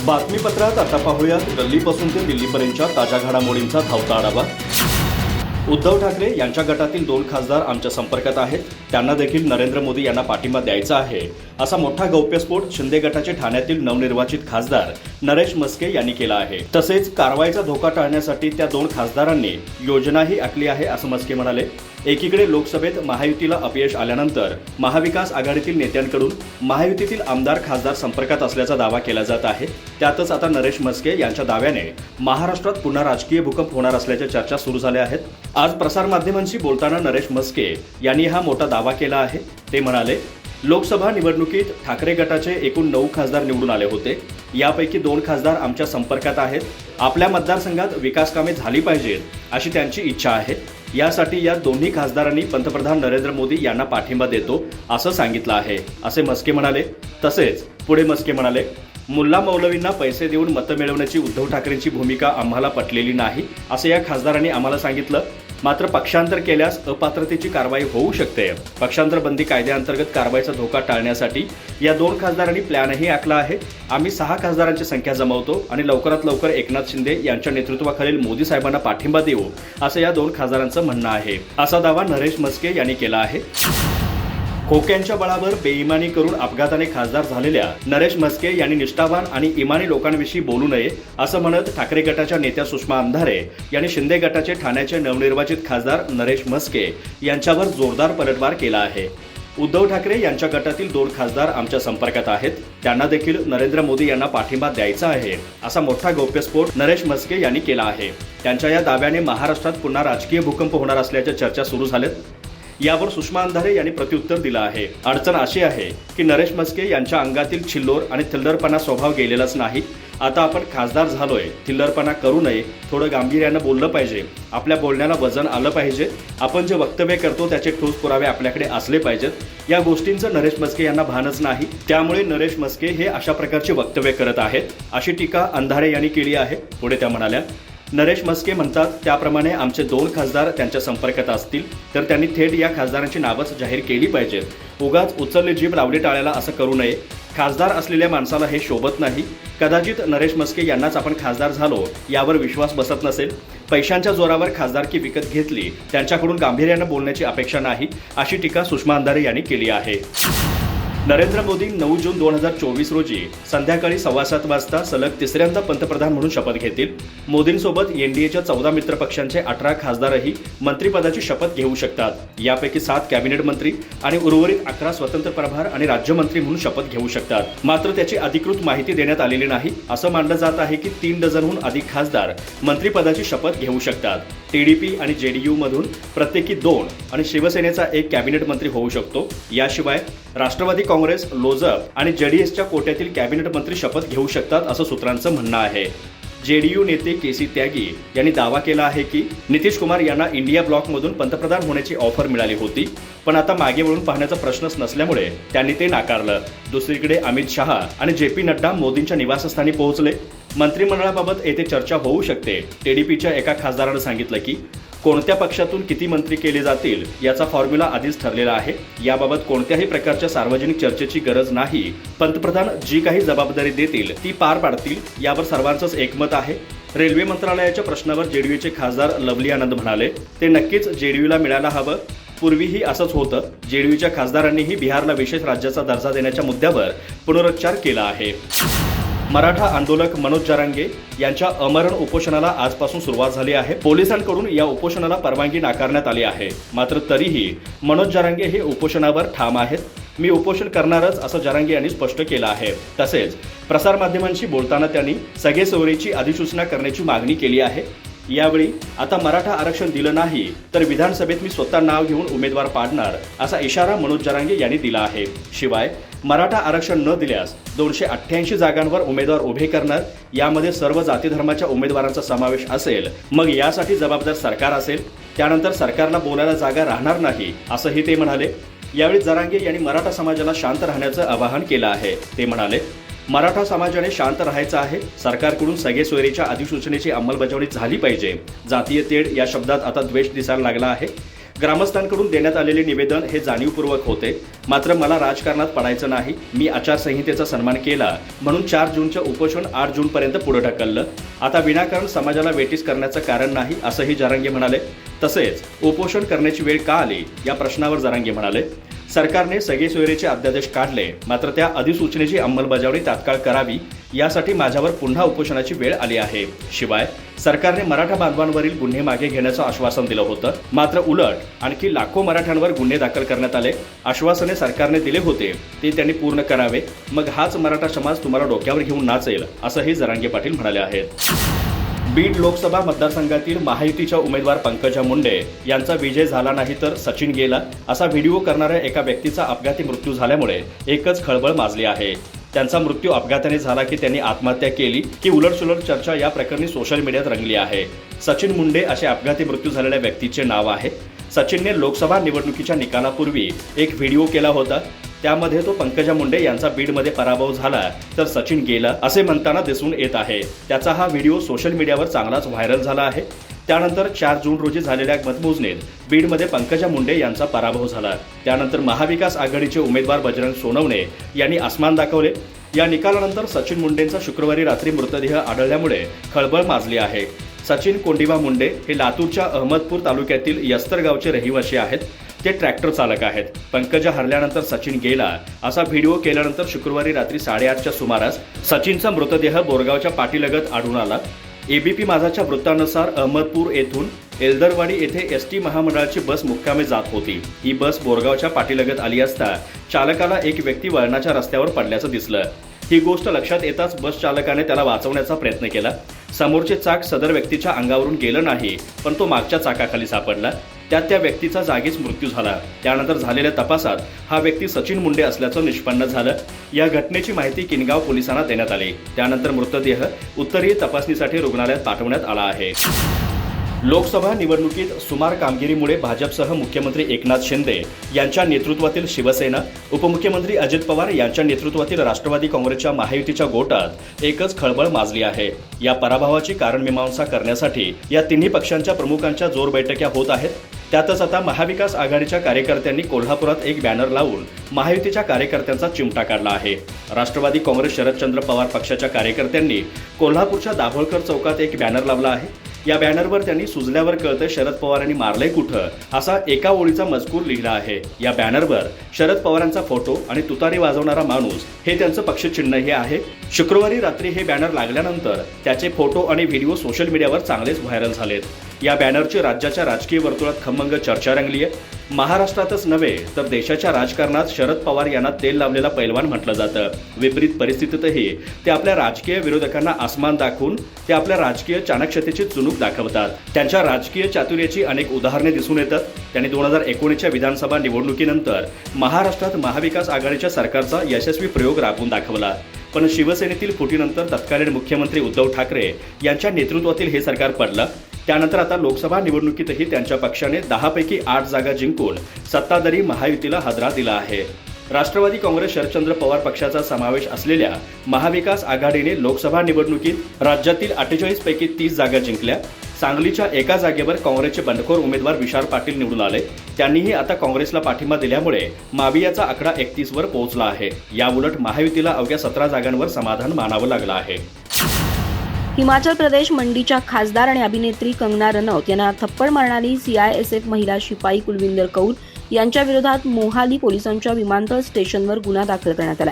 बातमीपत्रात आता पाहूयात गल्लीपासून ते दिल्लीपर्यंतच्या ताज्या घडामोडींचा धावता आढावा। उद्धव ठाकरे यांच्या गटातील 2 खासदार आमच्या संपर्कात आहेत, त्यांना देखील नरेंद्र मोदी यांना पाठिंबा द्यायचा आहे, असा मोठा गौप्यस्फोट शिंदे गटाचे ठाण्यातील नवनिर्वाचित खासदार नरेश म्हस्के यांनी केला आहे। तसेच कारवाईचा धोका टाळण्यासाठी त्या 2 खासदारांनी योजनाही आखली आहे, असं म्हस्के म्हणाले। एकीकडे लोकसभेत महायुतीला अपयश आल्यानंतर महाविकास आघाडीतील नेत्यांकडून महायुतीतील आमदार खासदार संपर्कात असल्याचा दावा केला जात आहे। त्यातच आता नरेश म्हस्के यांच्या दाव्याने महाराष्ट्रात पुन्हा राजकीय भूकंप होणार असल्याच्या चर्चा सुरू झाल्या आहेत। आज प्रसारमाध्यमांशी बोलताना नरेश म्हस्के यांनी हा मोठा दावा केला आहे। ते म्हणाले, लोकसभा निवडणुकीत ठाकरे गटाचे एकूण 9 खासदार निवडून आले होते, यापैकी 2 खासदार आमच्या संपर्कात आहेत। आपल्या मतदारसंघात विकास कामे झाली पाहिजेत अशी त्यांची इच्छा आहे। यासाठी या दोन्ही खासदारांनी पंतप्रधान नरेंद्र मोदी यांना पाठिंबा देतो असं सांगितलं आहे, असे म्हस्के म्हणाले। तसेच पुढे म्हस्के म्हणाले, मुल्ला मौलवींना पैसे देऊन मतं मिळवण्याची उद्धव ठाकरेंची भूमिका आम्हाला पटलेली नाही, असं या खासदारांनी आम्हाला सांगितलं। मात्र पक्षांतर केल्यास अपात्रतेची कारवाई होऊ शकते। पक्षांतर बंदी कायद्याअंतर्गत कारवाईचा धोका टाळण्यासाठी या 2 खासदारांनी प्लॅनही आखला आहे। आम्ही 6 खासदारांची संख्या जमवतो आणि लवकरात लवकर एकनाथ शिंदे यांच्या नेतृत्वाखालील मोदी साहेबांना पाठिंबा देऊ, असं या 2 खासदारांचं म्हणणं आहे, असा दावा नरेश म्हस्के यांनी केला आहे। खोक्यांच्या बळावर बेईमानी करून अपघाताने खासदार झालेल्या नरेश म्हस्के यांनी निष्ठावान आणि इमानी लोकांविषयी बोलू नये, असं म्हणत ठाकरे गटाच्या नेत्या सुषमा अंधारे यांनी शिंदे गटाचे ठाण्याचे नवनिर्वाचित खासदार नरेश म्हस्के यांच्यावर जोरदार पलटवार केला आहे। उद्धव ठाकरे यांच्या गटातील 2 खासदार आमच्या संपर्कात आहेत, त्यांना देखील नरेंद्र मोदी यांना पाठिंबा द्यायचा आहे, असा मोठा गौप्यस्फोट नरेश म्हस्के यांनी केला आहे। त्यांच्या या दाव्याने महाराष्ट्रात पुन्हा राजकीय भूकंप होणार असल्याच्या चर्चा सुरू झाल्यात। यावर सुषमा अंधारे यांनी प्रत्युत्तर दिलं आहे। अडचण अशी आहे की नरेश म्हस्के यांच्या अंगातील छिल्लोर आणि थिल्लरपणा स्वभाव गेलेलाच नाही। आता आपण खासदार झालोय, थिल्लरपणा करू नये, थोडं गांभीर्यानं बोललं पाहिजे, आपल्या बोलण्याला वजन आलं पाहिजे, आपण जे वक्तव्य करतो त्याचे ठोस पुरावे आपल्याकडे असले पाहिजेत। या गोष्टींचं नरेश म्हस्के यांना भानच नाही, त्यामुळे नरेश म्हस्के हे अशा प्रकारचे वक्तव्य करत आहेत, अशी टीका अंधारे यांनी केली आहे। पुढे त्या म्हणाल्या, नरेश म्हस्के म्हणतात त्याप्रमाणे आमचे 2 खासदार त्यांच्या संपर्कात असतील तर त्यांनी थेट या खासदारांची नावच जाहीर केली पाहिजेत। उगाच उचलले जीभ लावले टाळ्याला असं करू नये। खासदार असलेल्या माणसाला हे शोभत नाही। कदाचित नरेश म्हस्के यांनाच आपण खासदार झालो यावर विश्वास बसत नसेल। पैशांच्या जोरावर खासदारकी विकत घेतली, त्यांच्याकडून गांभीर्यानं बोलण्याची अपेक्षा नाही, अशी टीका सुषमा अंधारे यांनी केली आहे। नरेंद्र मोदी 9 जून 2024 रोजी संध्याकाळी 7:15 वाजता सलग 3ऱ्यांदा पंतप्रधान म्हणून शपथ घेतील। मोदींसोबत एनडीएच्या 14 मित्र पक्षांचे 18 खासदारही मंत्रिपदाची शपथ घेऊ शकतात। यापैकी 7 कॅबिनेट मंत्री आणि उर्वरित 11 स्वतंत्र प्रभार आणि राज्यमंत्री म्हणून शपथ घेऊ शकतात। मात्र त्याची अधिकृत माहिती देण्यात आलेली नाही। असं मानलं जात आहे की 3 डझनहून अधिक खासदार मंत्रिपदाची शपथ घेऊ शकतात। टीडीपी आणि जेडीयू मधून प्रत्येकी 2 आणि शिवसेनेचा 1 कॅबिनेट मंत्री होऊ शकतो। याशिवाय राष्ट्रवादी काँग्रेस, लोजप आणि जेडीएसच्या कोट्यातील कॅबिनेट मंत्री शपथ घेऊ शकतात, असं सूत्रांचं म्हणणं आहे। जेडीयू नेते केसी त्यागी यांनी दावा केला आहे की नितीश कुमार यांना इंडिया ब्लॉकमधून पंतप्रधान होण्याची ऑफर मिळाली होती, पण आता मागे वळून पाहण्याचा प्रश्नच नसल्यामुळे त्यांनी ते नाकारलं। दुसरीकडे अमित शहा आणि जेपी नड्डा मोदींच्या निवासस्थानी पोहोचले। मंत्रिमंडळाबाबत येथे चर्चा होऊ शकते। टीडीपीच्या एका खासदारानं सांगितलं की कोणत्या पक्षातून किती मंत्री केले जातील याचा फॉर्म्युला आधीच ठरलेला आहे। याबाबत कोणत्याही प्रकारच्या सार्वजनिक चर्चेची गरज नाही। पंतप्रधान जी काही जबाबदारी देतील ती पार पाडतील, यावर सर्वांचंच एकमत आहे। रेल्वे मंत्रालयाच्या प्रश्नावर जेडीयूचे खासदार लवली आनंद म्हणाले, ते नक्कीच जेडीयूला मिळायला हवं। पूर्वीही असंच होतं। जेडीयूच्या खासदारांनीही बिहारला विशेष राज्याचा दर्जा देण्याच्या मुद्द्यावर पुनरुच्चार केला आहे। मराठा आंदोलक मनोज जरांगे यांच्या अमरण उपोषणाला आजपासून सुरुवात झाली आहे। पोलिसांकडून या उपोषणाला परवानगी नाकारण्यात आली आहे, मात्र तरीही मनोज जरांगे हे उपोषणावर ठाम आहेत। मी उपोषण करणारच, असं जरांगे यांनी स्पष्ट केलं आहे। तसेच प्रसारमाध्यमांशी बोलताना त्यांनी सगळे सोयरीची अधिसूचना करण्याची मागणी केली आहे। यावेळी आता मराठा आरक्षण दिलं नाही तर विधानसभेत मी स्वतः नाव घेऊन उमेदवार पाडणार, असा इशारा मनोज जरांगे यांनी दिला आहे। शिवाय मराठा आरक्षण न दिल्यास 288 जागांवर उमेदवार उभे करणार, यामध्ये सर्व जाती धर्माच्या उमेदवारांचा समावेश असेल। मग यासाठी जबाबदार सरकार असेल, त्यानंतर सरकारला बोलायला जागा राहणार नाही, असंही ते म्हणाले। यावेळी जरांगे यांनी मराठा समाजाला शांत राहण्याचं आवाहन केलं आहे। ते म्हणाले, मराठा समाजाने शांत राहायचं आहे। सरकारकडून सगळे सोयरीच्या अधिसूचनेची अंमलबजावणी झाली पाहिजे। जातीय तेढ या शब्दात आता द्वेष दिसायला लागला आहे। ग्रामस्थांकडून देण्यात आलेले निवेदन हे जाणीवपूर्वक होते, मात्र मला राजकारणात पडायचं नाही. मी आचारसंहितेचा सन्मान केला म्हणून 4 जूनचं उपोषण 8 जूनपर्यंत पुढे ढकललं. आता विनाकारण समाजाला वेठीस करण्याचं कारण नाही, असंही जरांगे म्हणाले. तसेच उपोषण करण्याची वेळ का आली या प्रश्नावर जरांगे म्हणाले, सरकारने सगळे सोयरीचे अध्यादेश काढले, मात्र त्या अधिसूचनेची अंमलबजावणी तात्काळ करावी यासाठी माझ्यावर पुन्हा उपोषणाची वेळ आली आहे. शिवाय सरकारने मराठा बांधवांवरील गुन्हे मागे घेण्याचं आश्वासन दिलं होतं, मात्र उलट आणखी लाखो मराठ्यांवर गुन्हे दाखल करण्यात आले. आश्वासने सरकारने दिले होते ते त्यांनी पूर्ण करावे, मग हाच मराठा समाज तुम्हाला डोक्यावर घेऊन नाचेल, असंही जरांगे पाटील म्हणाले आहेत. बीड लोकसभा मतदारसंघातील महायुतीच्या उमेदवार पंकजा मुंडे यांचा विजय झाला नाही तर सचिन गेला असा व्हिडिओ करणाऱ्या एका व्यक्तीचा अपघाती मृत्यू झाल्यामुळे एकच खळबळ माजली आहे. त्यांचा मृत्यू अपघाताने झाला की त्यांनी आत्महत्या केली की उलटसुलट चर्चा या प्रकरणी सोशल मीडियात रंगली आहे. सचिन मुंडे असे अपघाती मृत्यू झालेल्या व्यक्तीचे नाव आहे. सचिनने लोकसभा निवडणुकीच्या निकालापूर्वी एक व्हिडिओ केला होता. त्यामध्ये तो पंकजा मुंडे यांचा बीडमध्ये पराभव झाला तर सचिन गेला असे म्हणताना दिसून येत आहे. त्याचा हा व्हिडिओ सोशल मीडियावर चांगलाच व्हायरल झाला आहे. त्यानंतर 4 जून रोजी झालेल्या मतमोजणीत बीडमध्ये पंकजा मुंडे यांचा पराभव झाला. त्यानंतर महाविकास आघाडीचे उमेदवार बजरंग सोनवणे यांनी आसमान दाखवले. या निकालानंतर सचिन मुंडेंचा शुक्रवारी रात्री मृतदेह आढळल्यामुळे खळबळ माजली आहे. सचिन कोंडिवा मुंडे हे लातूरच्या अहमदपूर तालुक्यातील यस्तर गावचे रहिवासी आहेत. ते ट्रॅक्टर चालक आहेत. पंकजा हरल्यानंतर सचिन गेला असा व्हिडिओ केल्यानंतर शुक्रवारी रात्री 8:30च्या सुमारास सचिनचा मृतदेह बोरगावच्या पाटीलगत आढळून आला. एबीपी माझाच्या वृत्तानुसार अहमदपूर येथून एल्दरवाडी येथे एसटी महामंडळाची बस मुक्कामी जात होती. ही बस बोरगावच्या पाटीलगत आली असता चालकाला एक व्यक्ती वळणाच्या रस्त्यावर पडल्याचं दिसलं. ही गोष्ट लक्षात येताच बस चालकाने त्याला वाचवण्याचा प्रयत्न केला. समोरचे चाक सदर व्यक्तीच्या अंगावरून गेलं नाही, पण तो मागच्या चाकाखाली सापडला. त्यात त्या व्यक्तीचा जागीच मृत्यू झाला. त्यानंतर झालेल्या तपासात हा व्यक्ती सचिन मुंडे असल्याचं निष्पन्न झालं. या घटनेची माहिती किनगाव पोलिसांना देण्यात आली. त्यानंतर मृतदेह उत्तरीय तपासणीसाठी रुग्णालयात पाठवण्यात आला आहे. लोकसभा निवडणुकीत सुमार कामगिरीमुळे भाजपसह मुख्यमंत्री एकनाथ शिंदे यांच्या नेतृत्वातील शिवसेना, उपमुख्यमंत्री अजित पवार यांच्या नेतृत्वातील राष्ट्रवादी काँग्रेसच्या महायुतीच्या गोटात एकच खळबळ माजली आहे. या पराभवाची कारणमीमांसा करण्यासाठी या तिन्ही पक्षांच्या प्रमुखांच्या जोर बैठक्या होत आहेत. त्यातच आता महाविकास आघाडीच्या कार्यकर्त्यांनी कोल्हापुरात एक बॅनर लावून महायुतीच्या कार्यकर्त्यांचा चिमटा काढला आहे. राष्ट्रवादी काँग्रेस शरदचंद्र पवार पक्षाच्या कार्यकर्त्यांनी कोल्हापूरच्या दाभोळकर चौकात एक बॅनर लावला आहे. या बॅनरवर त्यांनी सुजल्यावर कळतंय शरद पवारांनी मारलंय कुठं असा एका ओळीचा मजकूर लिहिला आहे. या बॅनरवर शरद पवारांचा फोटो आणि तुतारी वाजवणारा माणूस हे त्यांचं पक्षचिन्हही आहे. शुक्रवारी रात्री हे बॅनर लागल्यानंतर त्याचे फोटो आणि व्हिडिओ सोशल मीडियावर चांगलेच व्हायरल झालेत. या बॅनरची राज्याच्या राजकीय वर्तुळात खमंग चर्चा रंगली आहे. महाराष्ट्रातच नव्हे तर देशाच्या राजकारणात शरद पवार यांना तेल लावलेला पैलवान म्हटलं जातं. विपरीत परिस्थितीतही ते आपल्या राजकीय विरोधकांना आसमान दाखवून ते आपल्या राजकीय चाणक्षतेची चुणूक दाखवतात. त्यांच्या राजकीय चातुर्याची अनेक उदाहरणे दिसून येतात. त्यांनी 2019च्या विधानसभा निवडणुकीनंतर महाराष्ट्रात महाविकास आघाडीच्या सरकारचा यशस्वी प्रयोग राबवून दाखवला. पण शिवसेनेतील फुटीनंतर तत्कालीन मुख्यमंत्री उद्धव ठाकरे यांच्या नेतृत्वातील हे सरकार पडलं. त्यानंतर आता लोकसभा निवडणुकीतही त्यांच्या पक्षाने 10 पैकी 8 जागा जिंकून सत्ताधारी महायुतीला हादरा दिला आहे. राष्ट्रवादी काँग्रेस शरदचंद्र पवार पक्षाचा समावेश असलेल्या महाविकास आघाडीने लोकसभा निवडणुकीत राज्यातील 48 पैकी 30 जागा जिंकल्या. सांगलीच्या एका जागेवर काँग्रेसचे बंडखोर उमेदवार विशाल पाटील निवडून आले. त्यांनीही आता काँग्रेसला पाठिंबा दिल्यामुळे मावियाचा आकडा 31 वर पोहोचला आहे. याउलट महायुतीला अवघ्या 17 जागांवर समाधान मानावं लागलं आहे. हिमाचल प्रदेश मंडीच्या खासदार आणि अभिनेत्री कंगना रनौत यांना थप्पड मारणारी सीआयएसएफ महिला शिपाई कुलविंदर कौर यांच्या विरोधात मोहाली पोलिसांच्या विमानतळ स्टेशनवर गुन्हा दाखल करण्यात आला.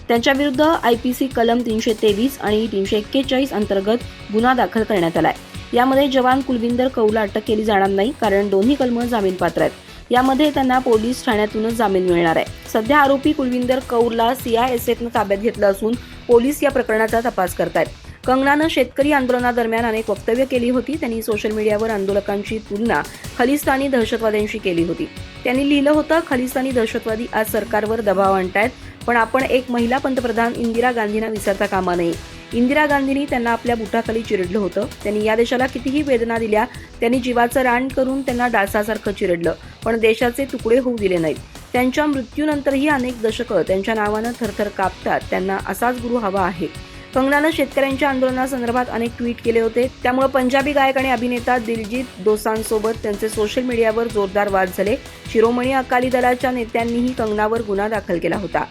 त्यांच्या विरुद्ध आयपीसी कलम 323 आणि 341 अंतर्गत गुन्हा दाखल करण्यात आलाय. यामध्ये जवान कुलविंदर कौरला अटक केली जाणार नाही, कारण दोन्ही कलमं जामीनपात्र आहेत. यामध्ये त्यांना पोलीस ठाण्यातूनच जामीन मिळणार आहे. सध्या आरोपी कुलविंदर कौरला सीआयएसएफनं ताब्यात घेतलं असून पोलीस या प्रकरणाचा तपास करतायत. कंगनानं शेतकरी आंदोलनादरम्यान अनेक वक्तव्य केली होती. त्यांनी सोशल मीडियावर आंदोलकांची तुलना खलिस्तानी दहशतवाद्यांशी केली होती. त्यांनी लिहिलं होतं, खलिस्तानी दहशतवादी आज सरकारवर दबाव आणतायत, पण आपण एक महिला पंतप्रधान इंदिरा गांधींना विसरता कामा नये. इंदिरा गांधींनी त्यांना आपल्या बुटाखाली चिरडलं होतं. त्यांनी या देशाला कितीही वेदना दिल्या. त्यांनी जीवाचं रान करून त्यांना डासासारखं चिरडलं, पण देशाचे तुकडे होऊ दिले नाहीत. त्यांच्या मृत्यूनंतरही अनेक दशकं त्यांच्या नावानं थरथर कापतात. त्यांना असाच गुरु हवा आहे. कंगनानं शेतकऱ्यांच्या आंदोलनासंदर्भात अनेक ट्विट केले होते. त्यामुळे पंजाबी गायक आणि अभिनेता दिलजीत दोसांझसोबत त्यांचे सोशल मीडियावर जोरदार वाद झाले. शिरोमणी अकाली दलाच्या नेत्यांनीही कंगनावर गुन्हा दाखल केला होता.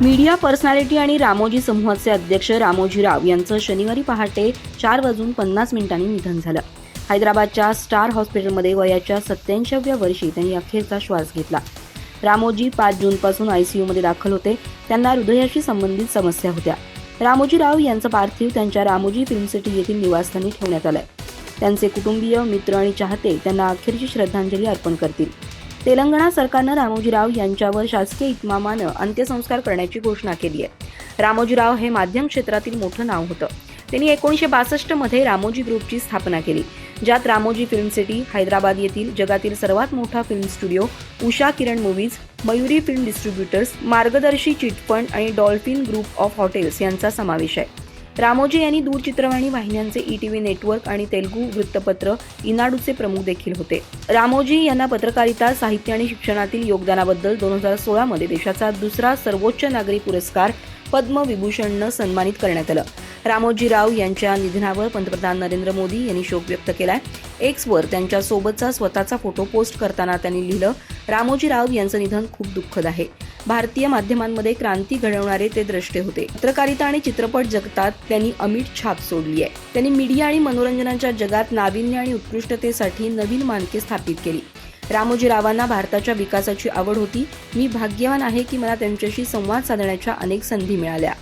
मीडिया पर्सनॅलिटी आणि रामोजी समूहाचे अध्यक्ष रामोजी राव यांचं शनिवारी पहाटे 4:50 निधन झालं. हैदराबादच्या स्टार हॉस्पिटलमध्ये वयाच्या 87व्या वर्षी त्यांनी अखेरचा श्वास घेतला. रामोजी 5 जूनपासून आयसीयूमध्ये दाखल होते. त्यांना हृदयाशी संबंधित समस्या होत्या. रामोजी राव यांचं पार्थिव त्यांच्या रामोजी फिल्म सिटी येथील निवासस्थानी ठेवण्यात आलंय. त्यांचे कुटुंबीय, मित्र आणि चाहते त्यांना अखेरची श्रद्धांजली अर्पण करतील. तेलंगणा सरकारनं रामोजी राव यांच्यावर शासकीय इतमामानं अंत्यसंस्कार करण्याची घोषणा केली आहे. रामोजी राव हे माध्यम क्षेत्रातील मोठं नाव होतं. त्यांनी 1962 मध्ये रामोजी ग्रुपची स्थापना केली, ज्यात रामोजी फिल्म सिटी, हैदराबाद येथील जगातील सर्वात मोठा film studio, Usha Kiran movies, Mayuri film distributors, Margadarsi chit fund आणि डॉल्फिन ग्रुप ऑफ हॉटेल्स यांचा समावेश आहे. रामोजी यांनी दूरचित्रवाणी वाहिन्यांचे ETV नेटवर्क आणि तेलुगू वृत्तपत्र इनाडूचे प्रमुख देखील होते. रामोजी यांना पत्रकारिता, साहित्य आणि शिक्षणातील योगदानाबद्दल 2016 मध्ये देशाचा दुसरा सर्वोच्च नागरी पुरस्कार पद्मविभूषणनं सन्मानित करण्यात आलं. रामोजी राव यांच्या निधनावर पंतप्रधान नरेंद्र मोदी यांनी शोक व्यक्त केलाय. एक्सवर त्यांच्या सोबतचा स्वतःचा फोटो पोस्ट करताना त्यांनी लिहिलं, रामोजी राव यांचं निधन खूप दुःखद आहे. भारतीय माध्यमांमध्ये क्रांती घडवणारे ते द्रष्टे होते. पत्रकारिता आणि चित्रपट जगतात त्यांनी अमिट छाप सोडली आहे. त्यांनी मीडिया आणि मनोरंजनाच्या जगात नाविन्य आणि उत्कृष्टतेसाठी नवीन मानके स्थापित केली. रामोजी रावांना भारताच्या विकासाची आवड होती. मी भाग्यवान आहे की मला त्यांच्याशी संवाद साधण्याच्या अनेक संधी मिळाल्या.